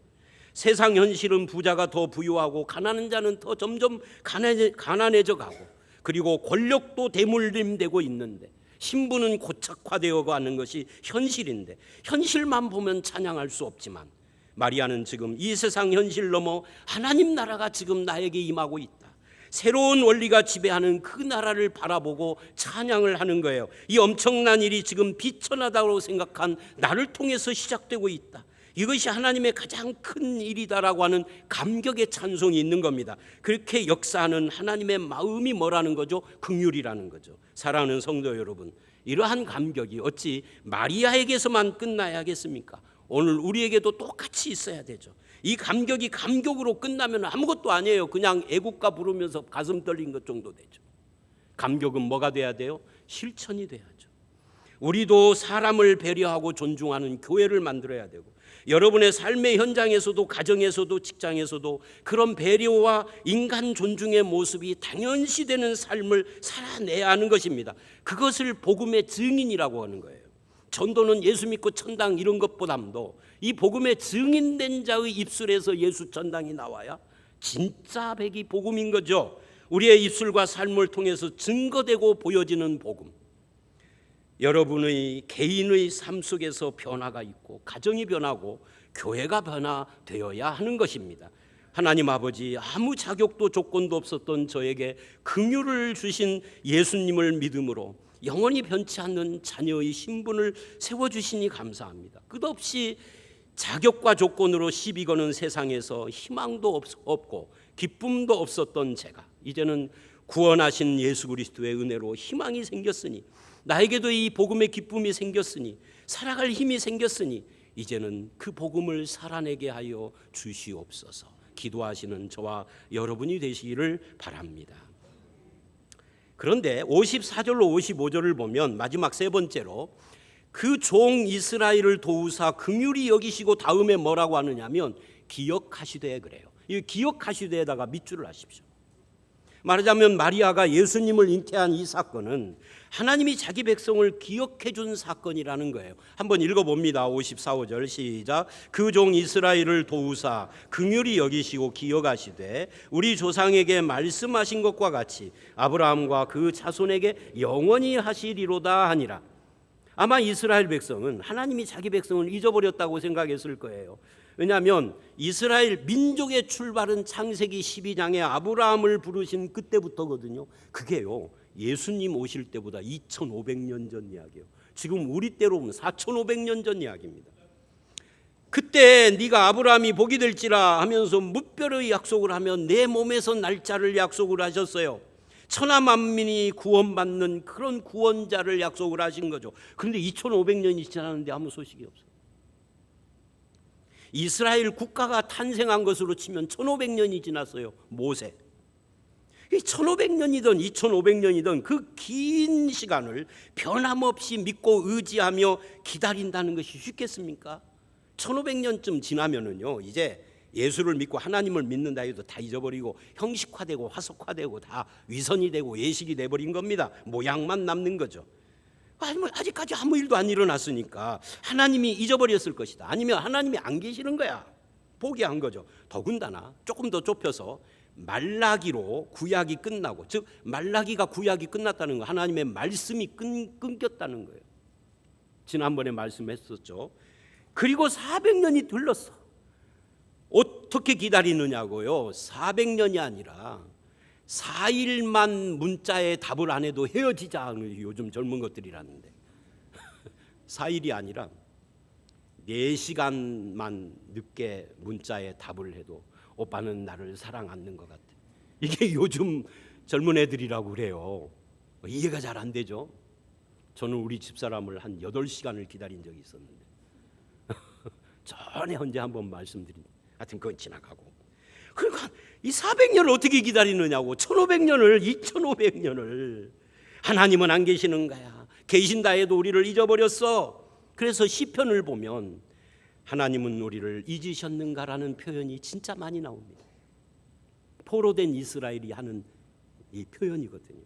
세상 현실은 부자가 더 부유하고 가난한 자는 더 점점 가난해져 가고, 그리고 권력도 대물림되고 있는데 신분은 고착화되어 가는 것이 현실인데 현실만 보면 찬양할 수 없지만 마리아는 지금 이 세상 현실 넘어 하나님 나라가 지금 나에게 임하고 있다. 새로운 원리가 지배하는 그 나라를 바라보고 찬양을 하는 거예요. 이 엄청난 일이 지금 비천하다고 생각한 나를 통해서 시작되고 있다. 이것이 하나님의 가장 큰 일이다라고 하는 감격의 찬송이 있는 겁니다. 그렇게 역사하는 하나님의 마음이 뭐라는 거죠? 긍휼이라는 거죠. 사랑하는 성도 여러분, 이러한 감격이 어찌 마리아에게서만 끝나야겠습니까? 오늘 우리에게도 똑같이 있어야 되죠. 이 감격이 감격으로 끝나면 아무것도 아니에요. 그냥 애국가 부르면서 가슴 떨린 것 정도 되죠. 감격은 뭐가 돼야 돼요? 실천이 돼야죠. 우리도 사람을 배려하고 존중하는 교회를 만들어야 되고, 여러분의 삶의 현장에서도 가정에서도 직장에서도 그런 배려와 인간 존중의 모습이 당연시 되는 삶을 살아내야 하는 것입니다. 그것을 복음의 증인이라고 하는 거예요. 전도는 예수 믿고 천당 이런 것보다도 이 복음의 증인된 자의 입술에서 예수 천당이 나와야 진짜 백이 복음인 거죠. 우리의 입술과 삶을 통해서 증거되고 보여지는 복음. 여러분의 개인의 삶 속에서 변화가 있고 가정이 변하고 교회가 변화되어야 하는 것입니다. 하나님 아버지, 아무 자격도 조건도 없었던 저에게 긍휼을 주신 예수님을 믿음으로 영원히 변치 않는 자녀의 신분을 세워주시니 감사합니다. 끝없이 자격과 조건으로 시비 거는 세상에서 희망도 없고 기쁨도 없었던 제가 이제는 구원하신 예수 그리스도의 은혜로 희망이 생겼으니, 나에게도 이 복음의 기쁨이 생겼으니, 살아갈 힘이 생겼으니 이제는 그 복음을 살아내게 하여 주시옵소서. 기도하시는 저와 여러분이 되시기를 바랍니다. 그런데 54절로 55절을 보면 마지막 세 번째로 그 종 이스라엘을 도우사 긍휼히 여기시고 다음에 뭐라고 하느냐면 기억하시되 그래요. 이 기억하시되에다가 밑줄을 하십시오. 말하자면 마리아가 예수님을 잉태한 이 사건은 하나님이 자기 백성을 기억해 준 사건이라는 거예요. 한번 읽어봅니다. 54, 5절 시작. 그 종 이스라엘을 도우사 긍휼히 여기시고 기억하시되 우리 조상에게 말씀하신 것과 같이 아브라함과 그 자손에게 영원히 하시리로다 하니라. 아마 이스라엘 백성은 하나님이 자기 백성을 잊어버렸다고 생각했을 거예요. 왜냐하면 이스라엘 민족의 출발은 창세기 12장에 아브라함을 부르신 그때부터거든요. 그게요, 예수님 오실 때보다 2500년 전 이야기예요. 지금 우리 때로 보면 4500년 전 이야기입니다. 그때 네가 아브라함이 복이 될지라 하면서 무별의 약속을 하며 내 몸에서 날짜를 약속을 하셨어요. 천하 만민이 구원받는 그런 구원자를 약속을 하신 거죠. 그런데 2500년이 지났는데 아무 소식이 없어요. 이스라엘 국가가 탄생한 것으로 치면 1500년이 지났어요. 모세. 1500년이든 2500년이든 그 긴 시간을 변함없이 믿고 의지하며 기다린다는 것이 쉽겠습니까? 1500년쯤 지나면은요, 이제 예수를 믿고 하나님을 믿는다 해도 다 잊어버리고 형식화되고 화석화되고 다 위선이 되고 예식이 돼버린 겁니다. 모양만 남는 거죠. 아직까지 아무 일도 안 일어났으니까 하나님이 잊어버렸을 것이다. 아니면 하나님이 안 계시는 거야. 포기한 거죠. 더군다나 조금 더 좁혀서 말라기로 구약이 끝나고, 즉 말라기가 구약이 끝났다는 거, 하나님의 말씀이 끊겼다는 거예요. 지난번에 말씀했었죠. 그리고 400년이 흘렀어. 어떻게 기다리느냐고요? 400년이 아니라 4일만 문자에 답을 안 해도 헤어지자 하는 요즘 젊은 것들이라는데 4일이 아니라 4시간만 늦게 문자에 답을 해도 오빠는 나를 사랑 않는 것 같아. 이게 요즘 젊은 애들이라고 그래요. 이해가 잘 안 되죠? 저는 우리 집사람을 한 8시간을 기다린 적이 있었는데 전에 언제 한번 말씀드린, 하여튼 그건 지나가고. 그러니까 이 400년을 어떻게 기다리느냐고. 1500년을 2500년을 하나님은 안 계시는 거야. 계신다 해도 우리를 잊어버렸어. 그래서 시편을 보면 하나님은 우리를 잊으셨는가라는 표현이 진짜 많이 나옵니다. 포로된 이스라엘이 하는 이 표현이거든요.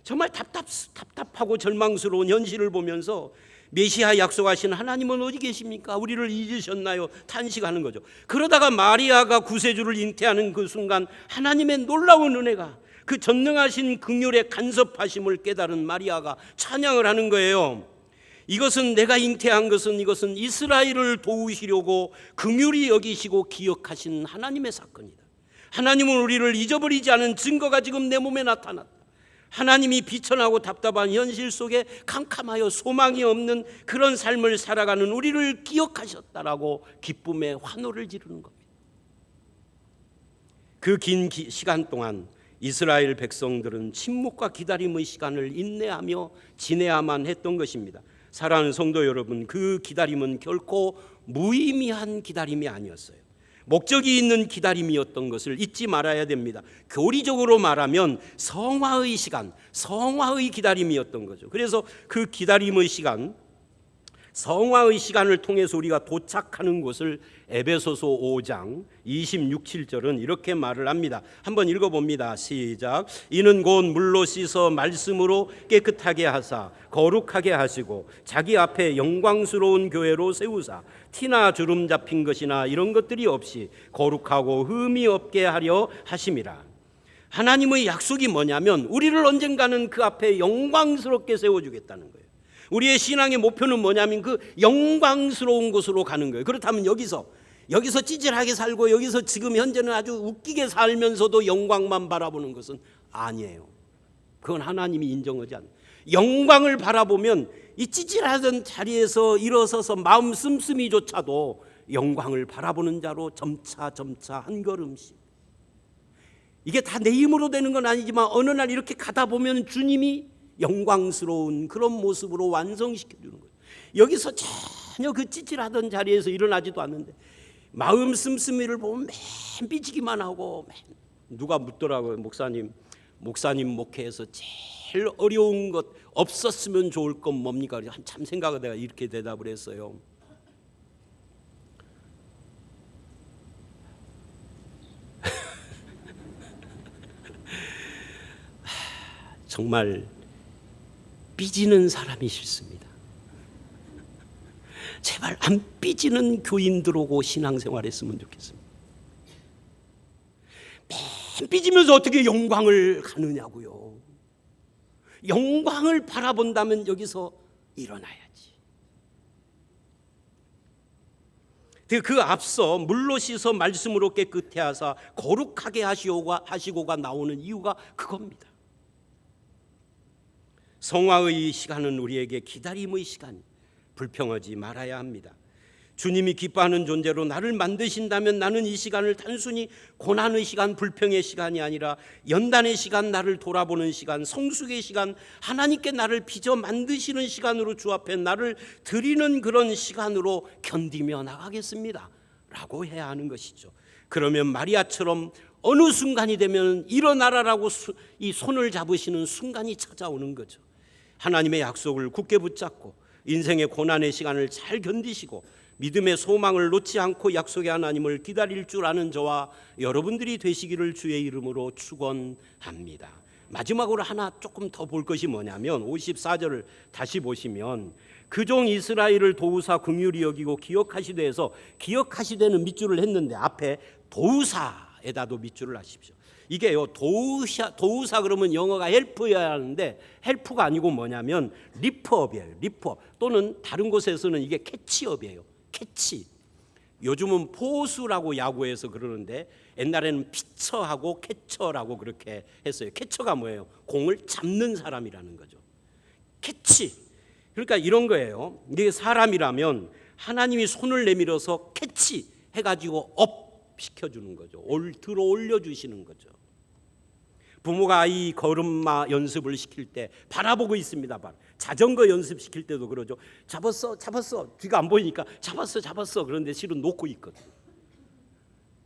정말 답답하고 절망스러운 현실을 보면서 메시아 약속하신 하나님은 어디 계십니까? 우리를 잊으셨나요? 탄식하는 거죠. 그러다가 마리아가 구세주를 잉태하는 그 순간 하나님의 놀라운 은혜가, 그 전능하신 긍휼의 간섭하심을 깨달은 마리아가 찬양을 하는 거예요. 이것은 내가 잉태한 것은, 이것은 이스라엘을 도우시려고 긍휼히 여기시고 기억하신 하나님의 사건이다. 하나님은 우리를 잊어버리지 않은 증거가 지금 내 몸에 나타났다. 하나님이 비천하고 답답한 현실 속에 캄캄하여 소망이 없는 그런 삶을 살아가는 우리를 기억하셨다라고 기쁨의 환호를 지르는 겁니다. 그 긴 시간 동안 이스라엘 백성들은 침묵과 기다림의 시간을 인내하며 지내야만 했던 것입니다. 사랑하는 성도 여러분, 그 기다림은 결코 무의미한 기다림이 아니었어요. 목적이 있는 기다림이었던 것을 잊지 말아야 됩니다. 교리적으로 말하면 성화의 시간, 성화의 기다림이었던 거죠. 그래서 그 기다림의 시간, 성화의 시간을 통해서 우리가 도착하는 곳을 에베소서 5장 26, 7절은 이렇게 말을 합니다. 한번 읽어봅니다. 시작. 이는 곧 물로 씻어 말씀으로 깨끗하게 하사 거룩하게 하시고 자기 앞에 영광스러운 교회로 세우사 티나 주름 잡힌 것이나 이런 것들이 없이 거룩하고 흠이 없게 하려 하심이라. 하나님의 약속이 뭐냐면 우리를 언젠가는 그 앞에 영광스럽게 세워주겠다는 거예요. 우리의 신앙의 목표는 뭐냐면 그 영광스러운 곳으로 가는 거예요. 그렇다면 여기서 찌질하게 살고 여기서 지금 현재는 아주 웃기게 살면서도 영광만 바라보는 것은 아니에요. 그건 하나님이 인정하지 않아요. 영광을 바라보면 이 찌질하던 자리에서 일어서서 마음 씀씀이조차도 영광을 바라보는 자로 점차 한 걸음씩 이게 다 내 힘으로 되는 건 아니지만 어느 날 이렇게 가다 보면 주님이 영광스러운 그런 모습으로 완성시켜 주는 거예요. 여기서 전혀 그 찌질하던 자리에서 일어나지도 않는데 마음 씀씀이를 보면 맨 삐지기만 하고, 누가 묻더라고요. 목사님 목회에서 제일 어려운 것, 없었으면 좋을 건 뭡니까? 한참 생각을 내가 이렇게 대답을 했어요. 정말 삐지는 사람이 싫습니다. 제발 안 삐지는 교인들 오고 신앙생활했으면 좋겠습니다. 맨 삐지면서 어떻게 영광을 가느냐고요. 영광을 바라본다면 여기서 일어나야지. 그 앞서 물로 씻어 말씀으로 깨끗해 하사 거룩하게 하시고가 나오는 이유가 그겁니다. 성화의 시간은 우리에게 기다림의 시간, 불평하지 말아야 합니다. 주님이 기뻐하는 존재로 나를 만드신다면 나는 이 시간을 단순히 고난의 시간, 불평의 시간이 아니라 연단의 시간, 나를 돌아보는 시간, 성숙의 시간, 하나님께 나를 빚어 만드시는 시간으로 주 앞에 나를 드리는 그런 시간으로 견디며 나가겠습니다 라고 해야 하는 것이죠. 그러면 마리아처럼 어느 순간이 되면 일어나라라고 이 손을 잡으시는 순간이 찾아오는 거죠. 하나님의 약속을 굳게 붙잡고 인생의 고난의 시간을 잘 견디시고 믿음의 소망을 놓지 않고 약속의 하나님을 기다릴 줄 아는 저와 여러분들이 되시기를 주의 이름으로 축원합니다. 마지막으로 하나 조금 더 볼 것이 뭐냐면 54절을 다시 보시면 그 종 이스라엘을 도우사 긍휼히 여기고 기억하시되 해서 기억하시되는 밑줄을 했는데 앞에 도우사에다도 밑줄을 하십시오. 이게요, 도우사 그러면 영어가 헬프여야 하는데 헬프가 아니고 뭐냐면 리프업이에요. 리프업 또는 다른 곳에서는 이게 캐치업이에요. 캐치. 요즘은 포수라고 야구에서 그러는데 옛날에는 피처하고 캐처라고 그렇게 했어요. 캐처가 뭐예요? 공을 잡는 사람이라는 거죠. 캐치. 그러니까 이런 거예요. 이게 사람이라면 하나님이 손을 내밀어서 캐치 해가지고 업 시켜주는 거죠. 들어 올려주시는 거죠. 부모가 아이 걸음마 연습을 시킬 때 바라보고 있습니다. 자전거 연습시킬 때도 그러죠. 잡았어. 뒤가 안 보이니까 잡았어. 그런데 실은 놓고 있거든요.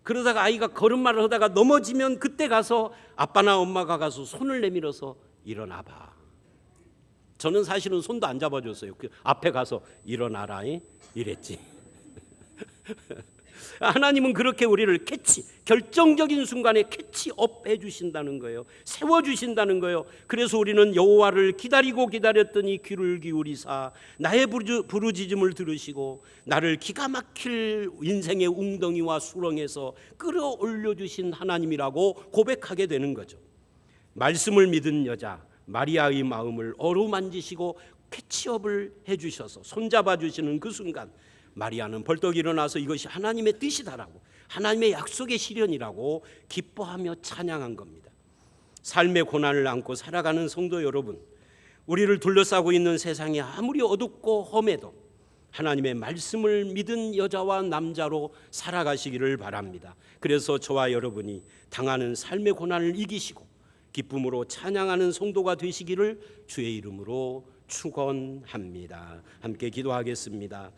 그러다가 아이가 걸음마를 하다가 넘어지면 그때 가서 아빠나 엄마가 가서 손을 내밀어서 일어나봐. 저는 사실은 손도 안 잡아줬어요. 그 앞에 가서 일어나라 이랬지. 하나님은 그렇게 우리를 결정적인 순간에 캐치업 해주신다는 거예요. 세워주신다는 거예요. 그래서 우리는 여호와를 기다렸더니 귀를 기울이사 나의 부르짖음을 들으시고 나를 기가 막힐 인생의 웅덩이와 수렁에서 끌어올려주신 하나님이라고 고백하게 되는 거죠. 말씀을 믿은 여자 마리아의 마음을 어루만지시고 캐치업을 해주셔서 손잡아 주시는 그 순간 마리아는 벌떡 일어나서 이것이 하나님의 뜻이다라고, 하나님의 약속의 실현이라고 기뻐하며 찬양한 겁니다. 삶의 고난을 안고 살아가는 성도 여러분, 우리를 둘러싸고 있는 세상이 아무리 어둡고 험해도 하나님의 말씀을 믿은 여자와 남자로 살아가시기를 바랍니다. 그래서 저와 여러분이 당하는 삶의 고난을 이기시고 기쁨으로 찬양하는 성도가 되시기를 주의 이름으로 축원합니다. 함께 기도하겠습니다.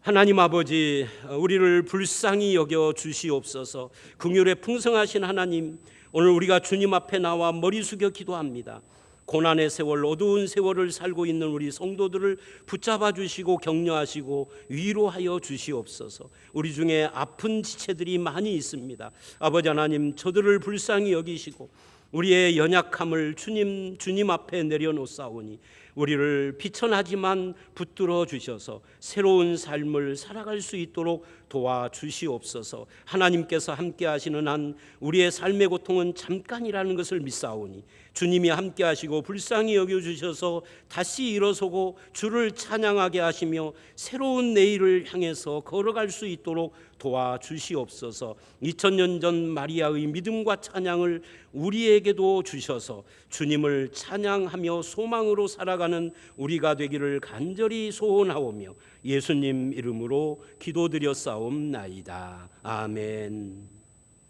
하나님 아버지, 우리를 불쌍히 여겨 주시옵소서. 긍휼에 풍성하신 하나님, 오늘 우리가 주님 앞에 나와 머리 숙여 기도합니다. 고난의 세월, 어두운 세월을 살고 있는 우리 성도들을 붙잡아 주시고 격려하시고 위로하여 주시옵소서. 우리 중에 아픈 지체들이 많이 있습니다. 아버지 하나님, 저들을 불쌍히 여기시고 우리의 연약함을 주님 앞에 내려놓사오니 우리를 비천하지만 붙들어 주셔서 새로운 삶을 살아갈 수 있도록 도와주시옵소서. 하나님께서 함께 하시는 한 우리의 삶의 고통은 잠깐이라는 것을 믿사오니 주님이 함께 하시고 불쌍히 여겨주셔서 다시 일어서고 주를 찬양하게 하시며 새로운 내일을 향해서 걸어갈 수 있도록 도와주시옵소서. 2000년 전 마리아의 믿음과 찬양을 우리에게도 주셔서 주님을 찬양하며 소망으로 살아가는 우리가 되기를 간절히 소원하오며 예수님 이름으로 기도드렸사옵나이다. 아멘.